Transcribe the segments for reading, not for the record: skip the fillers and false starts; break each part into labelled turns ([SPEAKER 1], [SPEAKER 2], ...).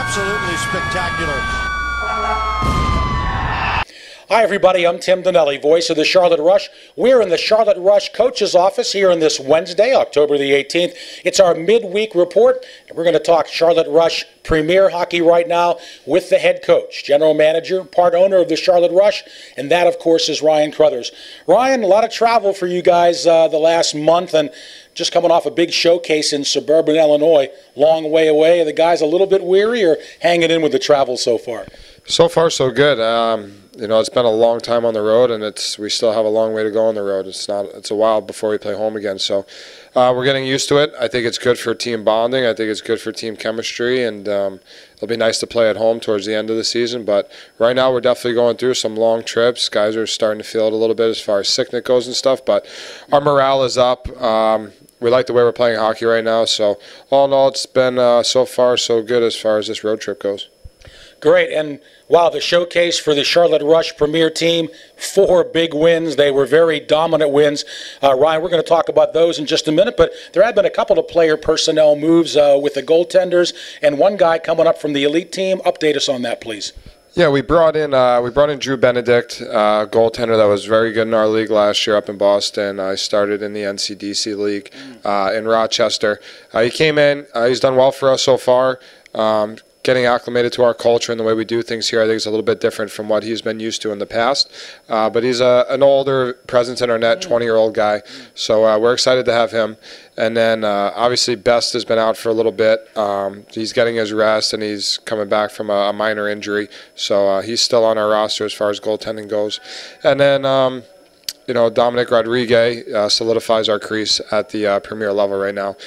[SPEAKER 1] absolutely spectacular.
[SPEAKER 2] Hi, everybody. I'm Tim Donnelly, voice of the Charlotte Rush. We're in the Charlotte Rush coach's office here on this Wednesday, October the 18th. It's our midweek report, and we're going to talk Charlotte Rush Premier Hockey right now with the head coach, general manager, part owner of the Charlotte Rush, and that, of course, is Ryan Crothers. Ryan, a lot of travel for you guys the last month, and just coming off a big showcase in suburban Illinois, long way away. Are the guys a little bit weary or hanging in with the travel so far?
[SPEAKER 3] So far, so good. It's been a long time on the road, and we still have a long way to go on the road. It's a while before we play home again. So we're getting used to it. I think it's good for team bonding. I think it's good for team chemistry, and it'll be nice to play at home towards the end of the season. But right now, we're definitely going through some long trips. Guys are starting to feel it a little bit as far as sickness goes and stuff. But our morale is up. We like the way we're playing hockey right now. So all in all, it's been so far so good as far as this road trip goes.
[SPEAKER 2] Great. And wow, the showcase for the Charlotte Rush Premier team, 4 big wins. They were very dominant wins. Ryan, we're going to talk about those in just a minute, but there have been a couple of player personnel moves with the goaltenders and one guy coming up from the elite team. Update us on that, please.
[SPEAKER 3] Yeah, we brought in Drew Benedict, goaltender that was very good in our league last year up in Boston. I started in the NCDC league in Rochester. He came in. He's done well for us so far. Getting acclimated to our culture and the way we do things here, I think is a little bit different from what he's been used to in the past. But he's an older presence in our net, 20-year-old guy. So we're excited to have him. And then obviously Best has been out for a little bit. He's getting his rest, and he's coming back from a minor injury. So he's still on our roster as far as goaltending goes. And then Dominic Rodriguez solidifies our crease at the Premier level right now.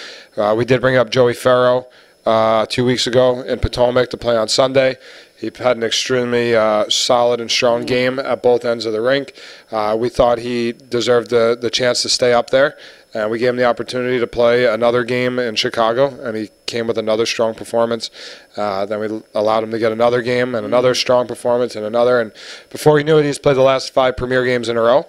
[SPEAKER 3] We did bring up Joey Farrow 2 weeks ago in Potomac to play on Sunday. He had an extremely solid and strong game at both ends of the rink. We thought he deserved the chance to stay up there, and we gave him the opportunity to play another game in Chicago, and he came with another strong performance. Then we allowed him to get another game and another strong performance and another, and before he knew it, he's played the last 5 Premier games in a row.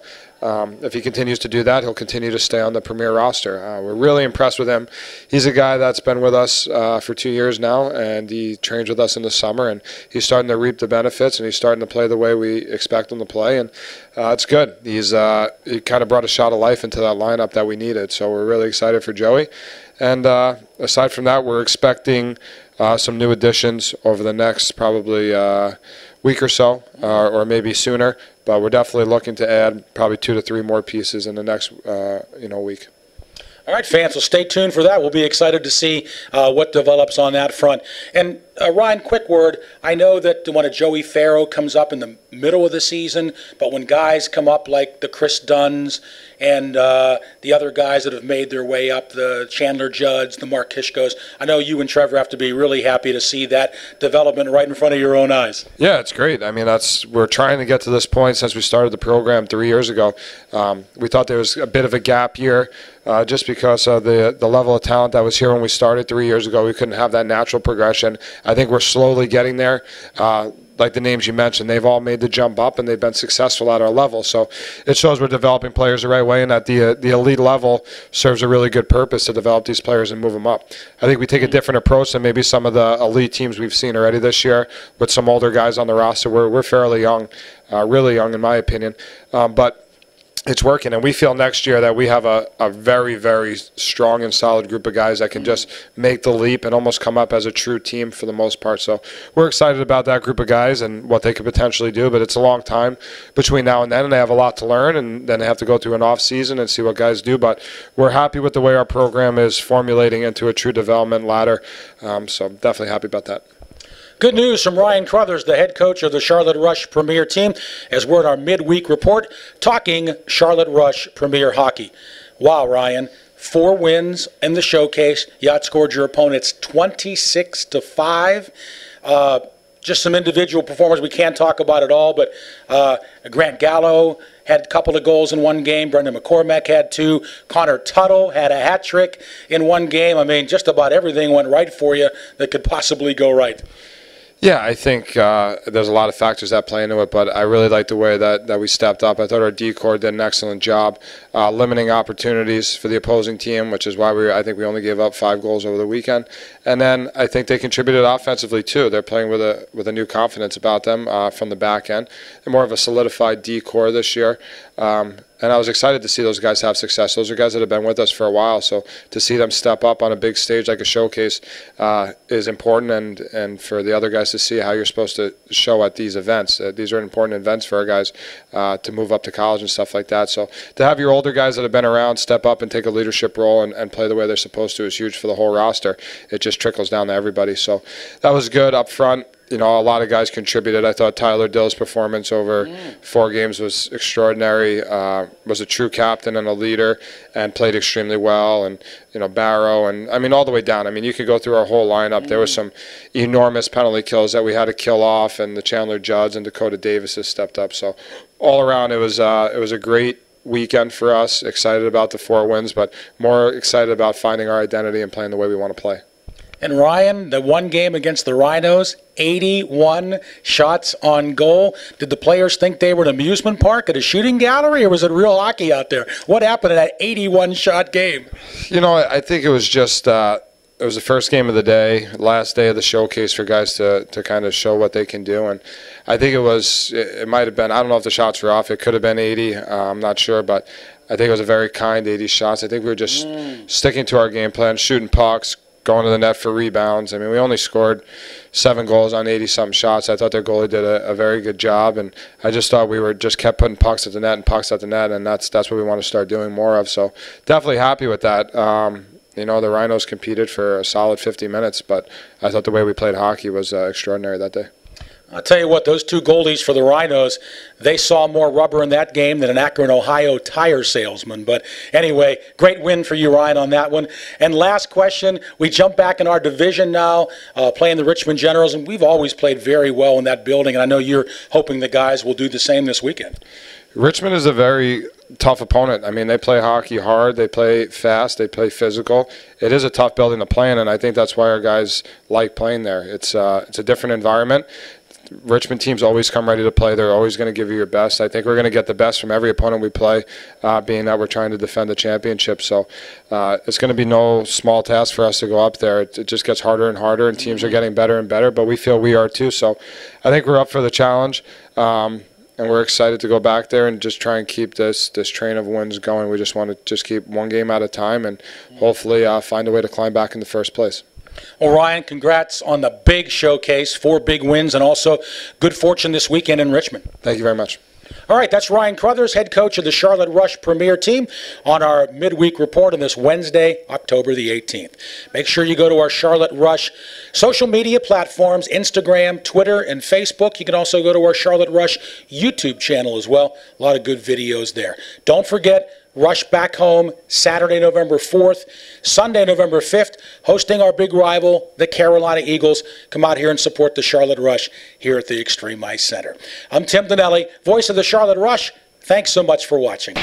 [SPEAKER 3] If he continues to do that, he'll continue to stay on the Premier roster. We're really impressed with him. He's a guy that's been with us for 2 years now, and he trains with us in the summer, and he's starting to reap the benefits, and he's starting to play the way we expect him to play, and it's good. He kind of brought a shot of life into that lineup that we needed, so we're really excited for Joey. And aside from that, we're expecting some new additions over the next probably week or so, or maybe sooner. But we're definitely looking to add probably 2 to 3 more pieces in the next week.
[SPEAKER 2] All right, fans, so stay tuned for that. We'll be excited to see what develops on that front. And Ryan, quick word. I know that when a Joey Farrow comes up in the middle of the season, but when guys come up like the Chris Dunns and the other guys that have made their way up, the Chandler Judds, the Mark Kishkos, I know you and Trevor have to be really happy to see that development right in front of your own eyes.
[SPEAKER 3] Yeah, it's great. I mean, we're trying to get to this point since we started the program 3 years ago. We thought there was a bit of a gap year just because of the level of talent that was here when we started 3 years ago. We couldn't have that natural progression. I think we're slowly getting there. Like the names you mentioned, they've all made the jump up, and they've been successful at our level. So it shows we're developing players the right way, and that the elite level serves a really good purpose to develop these players and move them up. I think we take a different approach than maybe some of the elite teams we've seen already this year with some older guys on the roster. We're fairly young, really young in my opinion, but it's working, and we feel next year that we have a very, very strong and solid group of guys that can just make the leap and almost come up as a true team for the most part. So we're excited about that group of guys and what they could potentially do, but it's a long time between now and then, and they have a lot to learn, and then they have to go through an off season and see what guys do. But we're happy with the way our program is formulating into a true development ladder, so I'm definitely happy about that.
[SPEAKER 2] Good news from Ryan Crothers, the head coach of the Charlotte Rush Premier team, as we're in our midweek report talking Charlotte Rush Premier hockey. Wow, Ryan, 4 wins in the showcase. You outscored your opponents 26-5. Just some individual performers we can't talk about at all, but Grant Gallo had a couple of goals in one game. Brendan McCormack had 2. Connor Tuttle had a hat trick in one game. I mean, just about everything went right for you that could possibly go right.
[SPEAKER 3] Yeah, I think there's a lot of factors that play into it, but I really like the way that we stepped up. I thought our D-corps did an excellent job limiting opportunities for the opposing team, which is why I think we only gave up 5 goals over the weekend. And then I think they contributed offensively too. They're playing with a new confidence about them from the back end. They're more of a solidified D-corps this year. And I was excited to see those guys have success. Those are guys that have been with us for a while, so to see them step up on a big stage like a showcase is important, and for the other guys to see how you're supposed to show at these events. These are important events for our guys to move up to college and stuff like that. So to have your older guys that have been around step up and take a leadership role and play the way they're supposed to is huge for the whole roster. It just trickles down to everybody. So that was good up front. You know, a lot of guys contributed. I thought Tyler Dill's performance over 4 games was extraordinary. Was a true captain and a leader, and played extremely well. And you know, Barrow, and I mean all the way down. I mean, you could go through our whole lineup. There was some enormous penalty kills that we had to kill off, and the Chandler Judds and Dakota Davis has stepped up. So all around, it was a great weekend for us. Excited about the 4 wins, but more excited about finding our identity and playing the way we want to play.
[SPEAKER 2] And Ryan, the one game against the Rhinos, 81 shots on goal. Did the players think they were an amusement park at a shooting gallery, or was it real hockey out there? What happened in that 81-shot game?
[SPEAKER 3] You know, I think it was just it was the first game of the day, last day of the showcase for guys to kind of show what they can do. And I think it might have been, I don't know if the shots were off. It could have been 80. I'm not sure, but I think it was a very kind 80 shots. I think we were just sticking to our game plan, shooting pucks, going to the net for rebounds. I mean, we only scored 7 goals on 80-something shots. I thought their goalie did a very good job, and I just thought we just kept putting pucks at the net and pucks at the net, and that's what we want to start doing more of. So definitely happy with that. You know, the Rhinos competed for a solid 50 minutes, but I thought the way we played hockey was extraordinary that day.
[SPEAKER 2] I'll tell you what, those 2 goalies for the Rhinos, they saw more rubber in that game than an Akron, Ohio tire salesman. But anyway, great win for you, Ryan, on that one. And last question, we jump back in our division now, playing the Richmond Generals, and we've always played very well in that building, and I know you're hoping the guys will do the same this weekend.
[SPEAKER 3] Richmond is a very tough opponent. I mean, they play hockey hard, they play fast, they play physical. It is a tough building to play in, and I think that's why our guys like playing there. It's a different environment. Richmond teams always come ready to play. They're always going to give you your best. I think we're going to get the best from every opponent we play, being that we're trying to defend the championship. So it's going to be no small task for us to go up there. It just gets harder and harder, and teams are getting better and better, but we feel we are too. So I think we're up for the challenge, and we're excited to go back there and just try and keep this train of wins going. We just want to just keep one game at a time and hopefully find a way to climb back into first place.
[SPEAKER 2] Well, Ryan, congrats on the big showcase, 4 big wins, and also good fortune this weekend in Richmond.
[SPEAKER 3] Thank you very much.
[SPEAKER 2] All right, that's Ryan Crothers, head coach of the Charlotte Rush Premier Team, on our midweek report on this Wednesday, October the 18th. Make sure you go to our Charlotte Rush social media platforms, Instagram, Twitter, and Facebook. You can also go to our Charlotte Rush YouTube channel as well. A lot of good videos there. Don't forget, Rush back home Saturday, November 4th, Sunday, November 5th, hosting our big rival, the Carolina Eagles. Come out here and support the Charlotte Rush here at the Extreme Ice Center. I'm Tim Donnelly, voice of the Charlotte Rush. Thanks so much for watching.